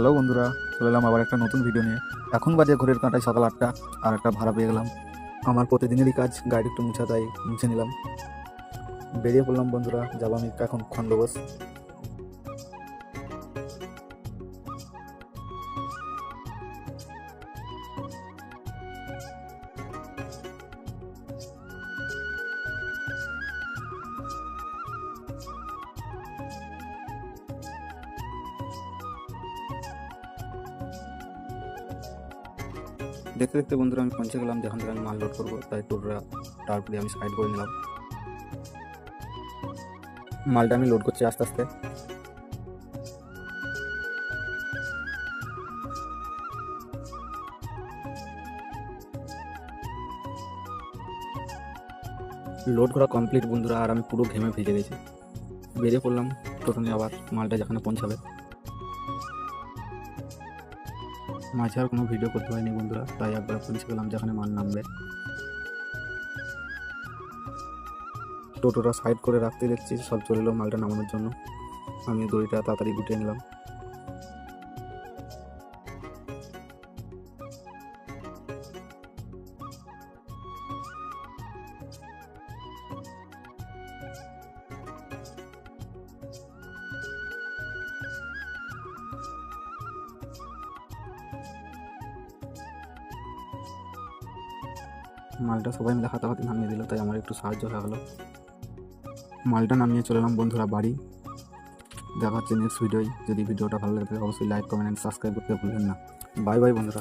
Hello বন্ধুরা, চলে এলাম আবার একটা নতুন ভিডিও নিয়ে। এখন বাজে ঘড়ির কাঁটায় সকাল 8টা, আর একটা ভাড়া পেয়ে গেলাম। আমার প্রতিদিনেরই কাজ গাড়ি একটু মুছা, তাই মুছে নিলাম। বেরিয়ে পড়লাম বন্ধুরা, যাবো আমি এখন খণ্ডঘোষ। দেখতে দেখতে বন্ধুরা আমি পৌঁছে গেলাম যেখান থেকে আমি মাল লোড করবো, তাই টোটোটা তারপরে আমি সাইড করে নিলাম। মালটা আমি লোড করছি আস্তে আস্তে। লোড করা কমপ্লিট বন্ধুরা, আর আমি পুরো ঘেমে ভিজে গেছি। বেরিয়ে পড়লাম টোটো নিয়ে আবার মালটা যেখানে পৌঁছাবে। মাঝে আর কোনো ভিডিও করতে হয়নি বন্ধুরা, তাই একবার পৌঁছে গেলাম যেখানে মাল নামবে। টোটোটা সাইড করে রাখতে দেখছি সব চলে এলো মালটা নামানোর জন্য। আমি দড়িটা তাড়াতাড়ি গুটিয়ে নিলাম। মালটা সবাই মিলে হাতাহাতি নামিয়ে দিল, তাই আমার একটু সাহায্য হয়ে গেলো। মালটা নামিয়ে চলে এলাম বন্ধুরা বাড়ি। দেখা হচ্ছে নেক্সট ভিডিওয়। যদি ভিডিওটা ভালো লাগে তাহলে অবশ্যই লাইক, কমেন্ট অ্যান্ড সাবস্ক্রাইব করতে ভুলবেন না। বাই বাই বন্ধুরা।